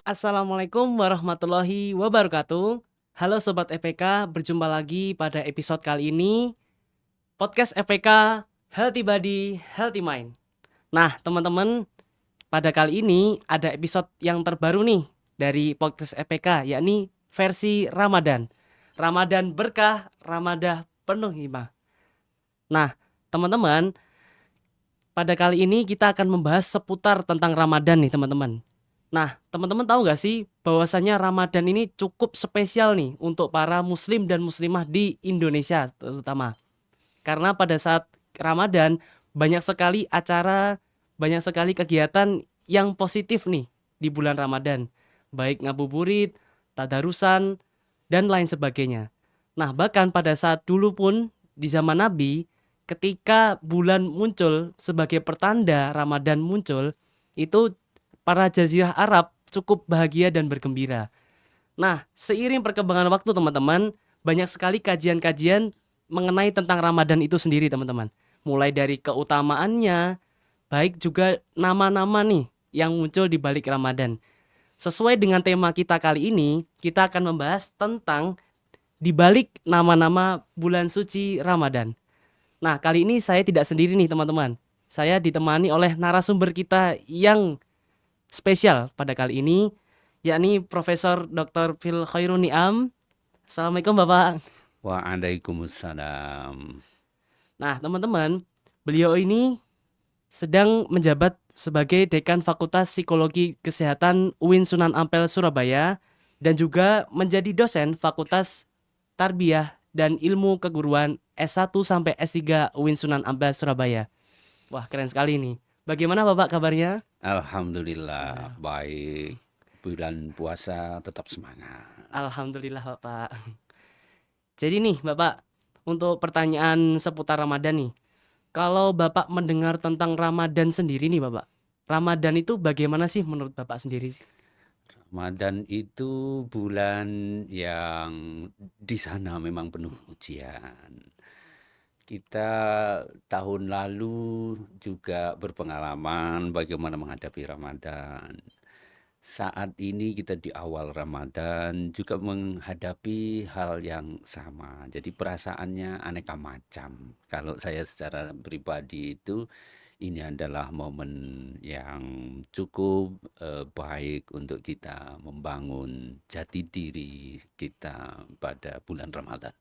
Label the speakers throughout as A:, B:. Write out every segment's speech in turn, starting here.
A: Assalamualaikum warahmatullahi wabarakatuh. Halo Sobat EPK, berjumpa lagi pada episode kali ini. Podcast EPK, Healthy Body, Healthy Mind. Nah teman-teman, pada kali ini ada episode yang terbaru nih dari podcast EPK, yakni versi Ramadan. Ramadan berkah, Ramadan penuh hikmah. Nah teman-teman, pada kali ini kita akan membahas seputar tentang Ramadan nih teman-teman. Nah, teman-teman tahu gak sih bahwasanya Ramadan ini cukup spesial nih untuk para muslim dan muslimah di Indonesia terutama. Karena pada saat Ramadan banyak sekali acara, banyak sekali kegiatan yang positif nih di bulan Ramadan. Baik ngabuburit, tadarusan, dan lain sebagainya. Nah, bahkan pada saat dulu pun di zaman Nabi, ketika bulan muncul sebagai pertanda Ramadan muncul, itu para jazirah Arab cukup bahagia dan bergembira. Nah, seiring perkembangan waktu teman-teman, banyak sekali kajian-kajian mengenai tentang Ramadan itu sendiri teman-teman. Mulai dari keutamaannya, baik juga nama-nama nih yang muncul di balik Ramadan. Sesuai dengan tema kita kali ini, kita akan membahas tentang di balik nama-nama bulan suci Ramadan. Nah, kali ini saya tidak sendiri nih teman-teman. Saya ditemani oleh narasumber kita yang spesial pada kali ini, yakni Profesor Dr. Phil Khairun Niam. Assalamualaikum Bapak.
B: Waalaikumsalam.
A: Nah teman-teman, beliau ini sedang menjabat sebagai Dekan Fakultas Psikologi Kesehatan UIN Sunan Ampel Surabaya dan juga menjadi dosen Fakultas Tarbiyah dan Ilmu Keguruan S1 sampai S3 UIN Sunan Ampel Surabaya. Wah, keren sekali nih. Bagaimana Bapak kabarnya?
B: Alhamdulillah baik. Bulan puasa tetap semangat.
A: Alhamdulillah Bapak. Jadi nih Bapak, untuk pertanyaan seputar Ramadan nih. Kalau Bapak mendengar tentang Ramadan sendiri nih Bapak. Ramadan itu bagaimana sih menurut Bapak sendiri sih?
B: Ramadan itu bulan yang di sana memang penuh ujian. Kita tahun lalu juga berpengalaman bagaimana menghadapi Ramadan. Saat ini kita di awal Ramadan juga menghadapi hal yang sama. Jadi perasaannya aneka macam. Kalau saya secara pribadi itu ini adalah momen yang cukup baik untuk kita membangun jati diri kita pada bulan Ramadan.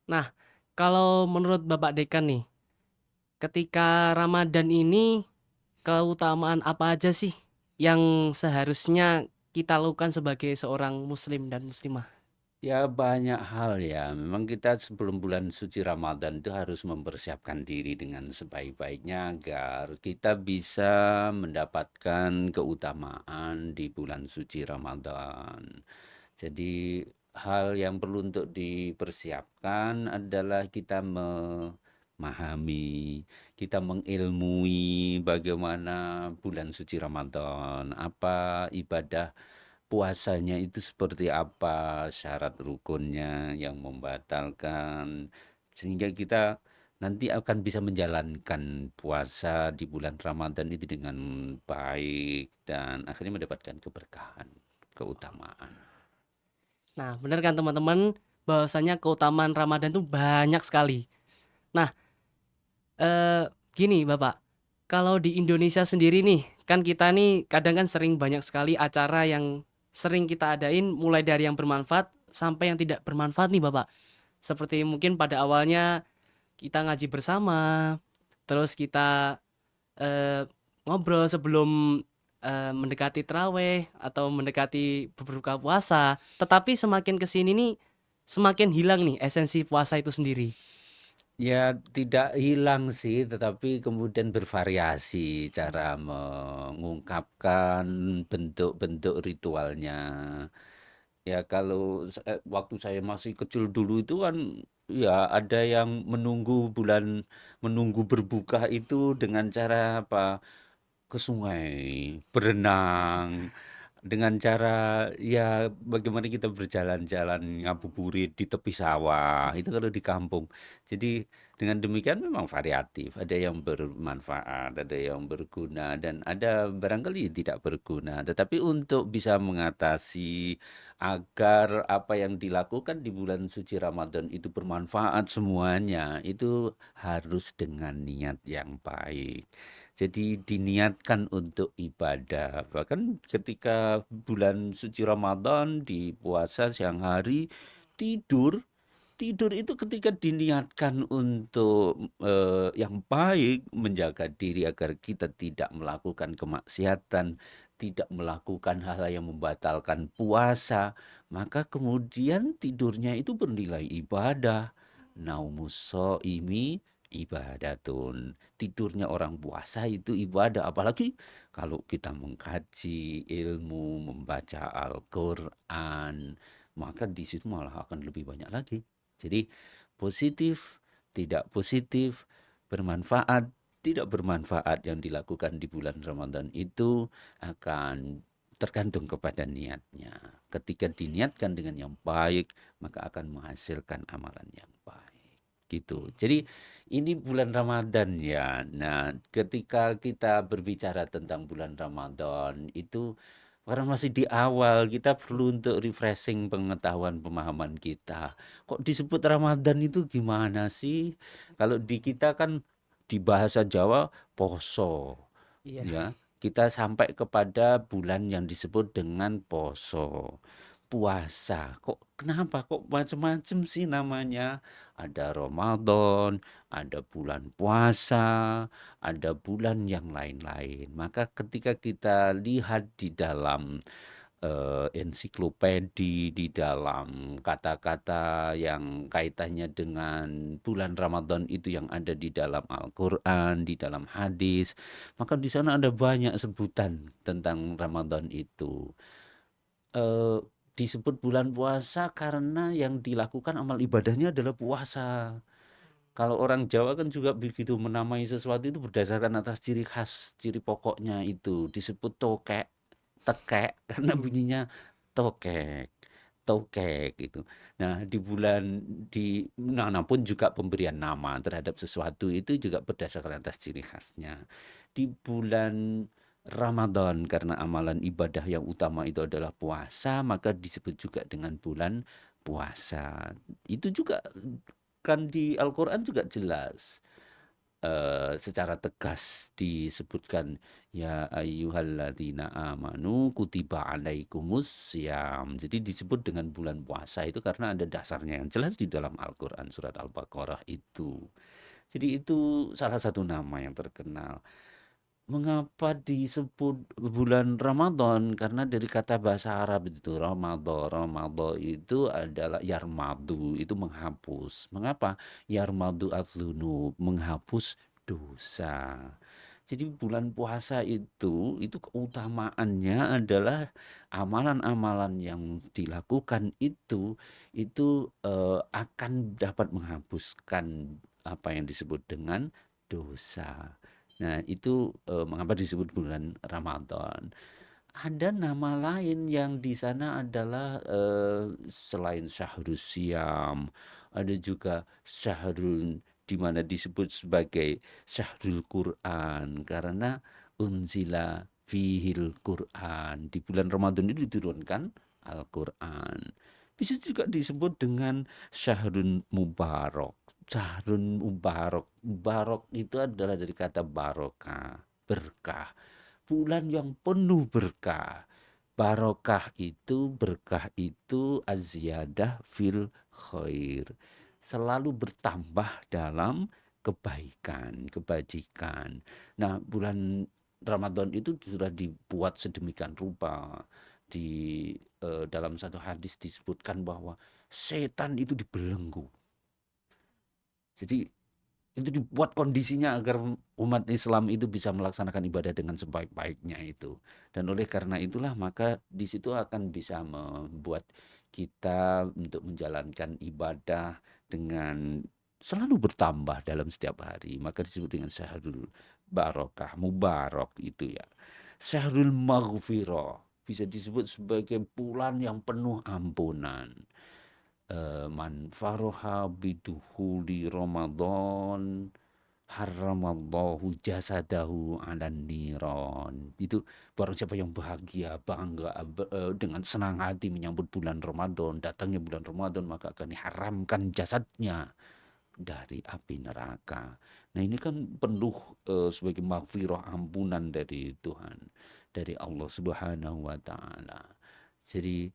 A: Nah, kalau menurut Bapak Dekan nih, ketika Ramadan ini keutamaan apa aja sih yang seharusnya kita lakukan sebagai seorang muslim dan muslimah?
B: Ya banyak hal ya, memang kita sebelum bulan suci Ramadan itu harus mempersiapkan diri dengan sebaik-baiknya agar kita bisa mendapatkan keutamaan di bulan suci Ramadan. Jadi hal yang perlu untuk dipersiapkan adalah kita memahami, kita mengilmui bagaimana bulan suci Ramadan, apa ibadah puasanya itu seperti apa, syarat rukunnya yang membatalkan, sehingga kita nanti akan bisa menjalankan puasa di bulan Ramadan itu dengan baik dan akhirnya mendapatkan keberkahan, keutamaan.
A: Nah, benar kan teman-teman, bahwasanya keutamaan Ramadan itu banyak sekali. Nah, eh gini Bapak, kalau di Indonesia sendiri nih, kan kita nih kadang kan sering banyak sekali acara yang sering kita adain mulai dari yang bermanfaat sampai yang tidak bermanfaat nih Bapak. Seperti mungkin pada awalnya kita ngaji bersama, terus kita eh, ngobrol sebelum mendekati traweh atau mendekati berbuka puasa. Tetapi semakin kesini nih, semakin hilang nih esensi puasa itu sendiri.
B: Ya tidak hilang sih, tetapi kemudian bervariasi cara mengungkapkan bentuk-bentuk ritualnya. Ya kalau waktu saya masih kecil dulu itu kan ya ada yang menunggu berbuka itu dengan cara apa? Ke sungai, berenang Dengan cara, ya bagaimana kita berjalan-jalan ngabuburit di tepi sawah, itu kalau di kampung. Jadi dengan demikian memang variatif, ada yang bermanfaat, ada yang berguna, dan ada barangkali tidak berguna. Tetapi untuk bisa mengatasi agar apa yang dilakukan di bulan suci Ramadan itu bermanfaat semuanya, itu harus dengan niat yang baik. Jadi diniatkan untuk ibadah. Bahkan ketika bulan suci Ramadan di puasa siang hari, tidur tidur itu ketika diniatkan untuk yang baik, menjaga diri agar kita tidak melakukan kemaksiatan, tidak melakukan hal yang membatalkan puasa, maka kemudian tidurnya itu bernilai ibadah. Naumus shaimi ibadatun. Tidurnya orang puasa itu ibadah, apalagi kalau kita mengkaji ilmu, membaca Al-Qur'an, maka di situ malah akan lebih banyak lagi. Jadi positif, tidak positif, bermanfaat, tidak bermanfaat yang dilakukan di bulan Ramadan itu akan tergantung kepada niatnya. Ketika diniatkan dengan yang baik, maka akan menghasilkan amalan yang baik. Gitu. Jadi ini bulan Ramadan ya. Nah, ketika kita berbicara tentang bulan Ramadan itu karena masih di awal, kita perlu untuk refreshing pengetahuan pemahaman kita. Kok disebut Ramadan itu gimana sih? Kalau di kita kan di bahasa Jawa poso,
A: Iya.
B: ya. Kita sampai kepada bulan yang disebut dengan poso, puasa. Kok kenapa kok macam-macam sih namanya? Ada Ramadan, ada bulan puasa, ada bulan yang lain-lain. Maka ketika kita lihat di dalam ensiklopedi, di dalam kata-kata yang kaitannya dengan bulan Ramadan itu yang ada di dalam Al-Qur'an, di dalam hadis, maka di sana ada banyak sebutan tentang Ramadan itu. Eee, Disebut bulan puasa karena yang dilakukan amal ibadahnya adalah puasa. Kalau orang Jawa kan juga begitu menamai sesuatu itu berdasarkan atas ciri khas, ciri pokoknya itu. Disebut tokek, tekek karena
A: Hmm.
B: bunyinya tokek, tokek gitu. Nah, nah pun juga pemberian nama terhadap sesuatu itu juga berdasarkan atas ciri khasnya. Di bulan Ramadan karena amalan ibadah yang utama itu adalah puasa, maka disebut juga dengan bulan puasa. Itu juga kan di Al-Qur'an juga jelas, secara tegas disebutkan, "Ya ayyuhalladzina amanu kutiba alaikumussyam." Jadi disebut dengan bulan puasa itu karena ada dasarnya yang jelas di dalam Al-Qur'an surat Al-Baqarah itu. Jadi itu salah satu nama yang terkenal. Mengapa disebut bulan Ramadan? Karena dari kata bahasa Arab itu Ramadhan. Ramadhan itu adalah yarmadu, itu menghapus. Mengapa? Yarmadu adzunub, menghapus dosa. Jadi bulan puasa itu keutamaannya adalah amalan-amalan yang dilakukan itu akan dapat menghapuskan apa yang disebut dengan dosa. Nah, itu, mengapa disebut bulan Ramadan. Ada nama lain yang di sana adalah, selain Syahrus Syam, ada juga Syahrun di mana disebut sebagai Syahrul Quran karena unzila fihil Quran. Di bulan Ramadan itu diturunkan Al-Quran. Bisa juga disebut dengan Syahrun Mubarak. Syahrun Mubarak. Mubarak itu adalah dari kata barokah, berkah. Bulan yang penuh berkah. Barokah itu, berkah itu aziyadah fil khair. Selalu bertambah dalam kebaikan, kebajikan. Nah, bulan Ramadan itu sudah dibuat sedemikian rupa. Dalam satu hadis disebutkan bahwa setan itu dibelenggu. Jadi itu dibuat kondisinya agar umat Islam itu bisa melaksanakan ibadah dengan sebaik-baiknya itu. Dan oleh karena itulah maka di situ akan bisa membuat kita untuk menjalankan ibadah dengan selalu bertambah dalam setiap hari. Maka disebut dengan syahrul barokah, mubarak itu ya. Syahrul maghfirah. bisa disebut sebagai bulan yang penuh ampunan. Man faroha biduhuli Ramadan haramallahu jasadahu 'alan niron. Itu barang siapa yang bahagia, bangga dengan senang hati menyambut bulan Ramadan, datangnya bulan Ramadan, maka akan diharamkan jasadnya dari api neraka. Nah, ini kan penuh sebagai maghfirah, ampunan dari Tuhan, dari Allah Subhanahu wa taala. Jadi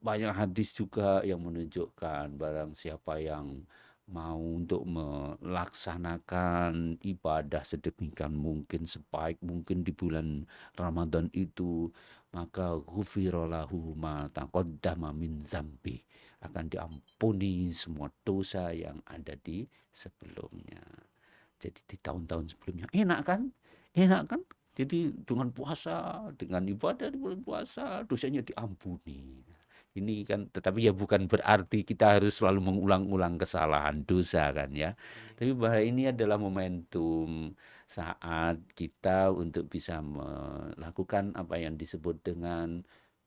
B: banyak hadis juga yang menunjukkan barang siapa yang mau untuk melaksanakan ibadah sedemikian mungkin, sebaik mungkin di bulan Ramadan itu, maka ghufira lahu ma taqaddama min dzambi, akan diampuni semua dosa yang ada di sebelumnya. Jadi di tahun-tahun sebelumnya enak kan? Enak kan? Jadi dengan puasa, dengan ibadah di bulan puasa, dosanya diampuni. Ini kan, tetapi ya bukan berarti kita harus selalu mengulang-ulang kesalahan dosa kan ya. Tapi bahwa ini adalah momentum saat kita untuk bisa melakukan apa yang disebut dengan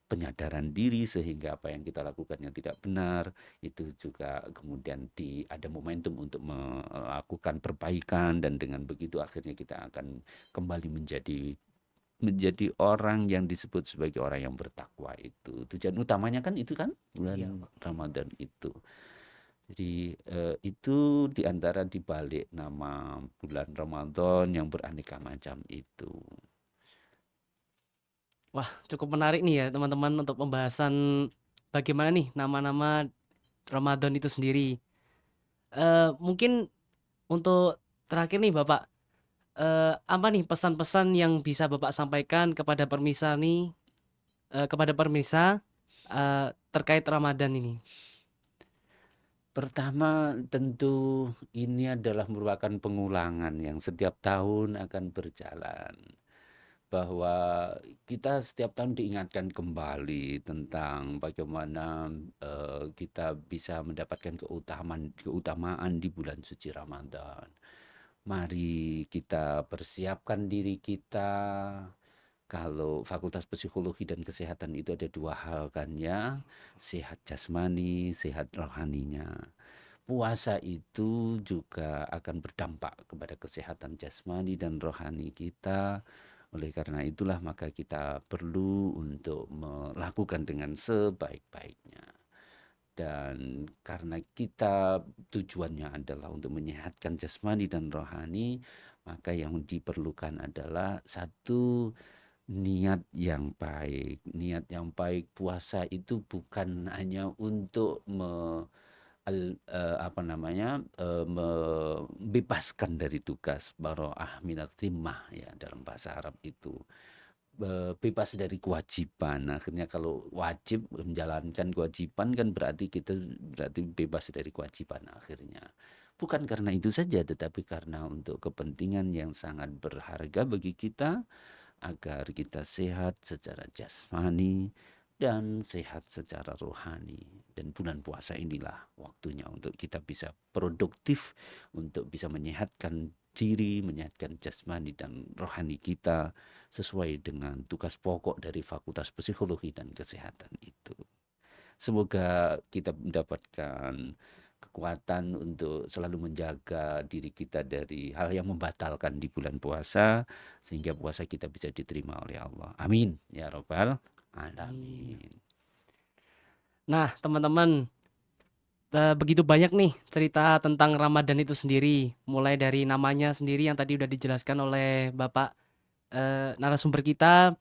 B: penyadaran diri, sehingga apa yang kita lakukan yang tidak benar itu juga kemudian ada momentum untuk melakukan perbaikan, dan dengan begitu akhirnya kita akan kembali menjadi orang yang disebut sebagai orang yang bertakwa. Itu tujuan utamanya kan, itu kan
A: Iya,
B: bulan
A: Pak.
B: Ramadan itu. Jadi itu diantara dibalik nama bulan Ramadan yang beraneka macam itu.
A: Wah, cukup menarik nih ya teman-teman untuk pembahasan bagaimana nih nama-nama Ramadan itu sendiri. Mungkin untuk terakhir nih Bapak, apa nih pesan-pesan yang bisa Bapak sampaikan kepada permisa nih, kepada permisa terkait Ramadan ini?
B: Pertama, tentu ini adalah merupakan pengulangan yang setiap tahun akan berjalan. Bahwa kita setiap tahun diingatkan kembali tentang bagaimana kita bisa mendapatkan keutamaan di bulan suci Ramadan. Mari kita persiapkan diri kita. Kalau Fakultas Psikologi dan Kesehatan itu ada dua hal kan ya, sehat jasmani, sehat rohaninya. Puasa itu juga akan berdampak kepada kesehatan jasmani dan rohani kita. Oleh karena itulah maka kita perlu untuk melakukan dengan sebaik-baiknya. Dan karena kita tujuannya adalah untuk menyehatkan jasmani dan rohani, maka yang diperlukan adalah satu, niat yang baik. Niat yang baik, puasa itu bukan hanya untuk apa namanya, membebaskan dari tugas, baro'ah minat zimmah ya dalam bahasa Arab itu. Bebas dari kewajiban. Akhirnya kalau wajib menjalankan kewajiban kan berarti bebas dari kewajiban akhirnya. Bukan karena itu saja, tetapi karena untuk kepentingan yang sangat berharga bagi kita, agar kita sehat secara jasmani dan sehat secara rohani. Dan bulan puasa inilah waktunya untuk kita bisa produktif, untuk bisa menyehatkan diri, menyehatkan jasmani dan rohani kita sesuai dengan tugas pokok dari Fakultas Psikologi dan Kesehatan itu. Semoga kita mendapatkan kekuatan untuk selalu menjaga diri kita dari hal yang membatalkan di bulan puasa, sehingga puasa kita bisa diterima oleh Allah. Amin ya robbal
A: Amin.
B: alamin.
A: Nah, teman-teman, begitu banyak nih cerita tentang Ramadan itu sendiri, mulai dari namanya sendiri yang tadi udah dijelaskan oleh Bapak narasumber kita,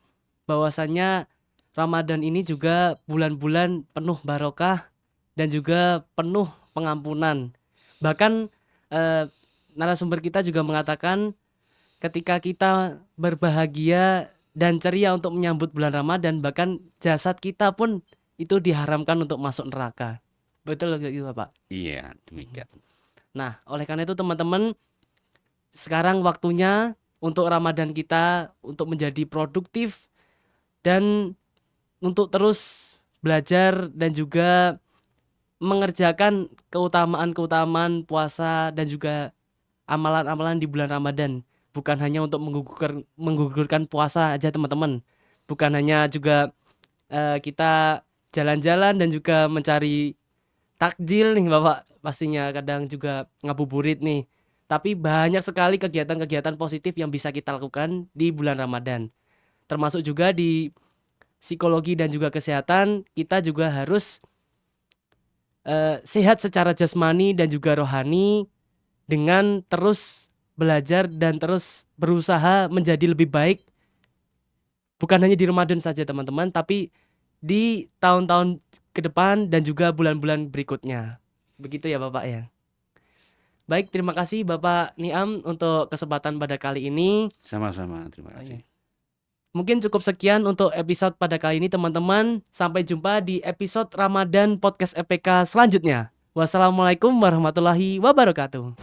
A: bahwasannya Ramadan ini juga bulan-bulan penuh barokah dan juga penuh pengampunan. Bahkan narasumber kita juga mengatakan ketika kita berbahagia dan ceria untuk menyambut bulan Ramadan, bahkan jasad kita pun itu diharamkan untuk masuk neraka. Betul gitu Pak?
B: Iya, demikian.
A: Nah, oleh karena itu teman-teman, sekarang waktunya untuk Ramadan kita untuk menjadi produktif dan untuk terus belajar dan juga mengerjakan keutamaan-keutamaan puasa dan juga amalan-amalan di bulan Ramadan. Bukan hanya untuk menggugurkan puasa aja teman-teman. bukan hanya juga kita jalan-jalan dan juga mencari takjil nih Bapak, pastinya kadang juga ngabuburit nih. Tapi banyak sekali kegiatan-kegiatan positif yang bisa kita lakukan di bulan Ramadan. Termasuk juga di psikologi dan juga kesehatan, kita juga harus sehat secara jasmani dan juga rohani dengan terus belajar dan terus berusaha menjadi lebih baik. Bukan hanya di Ramadan saja teman-teman, tapi di tahun-tahun ke depan dan juga bulan-bulan berikutnya. Begitu ya Bapak ya. Baik, terima kasih Bapak Niam untuk kesempatan pada kali ini.
B: Sama-sama, terima kasih.
A: Mungkin cukup sekian untuk episode pada kali ini teman-teman. Sampai jumpa di episode Ramadan Podcast EPK selanjutnya. Wassalamualaikum warahmatullahi wabarakatuh.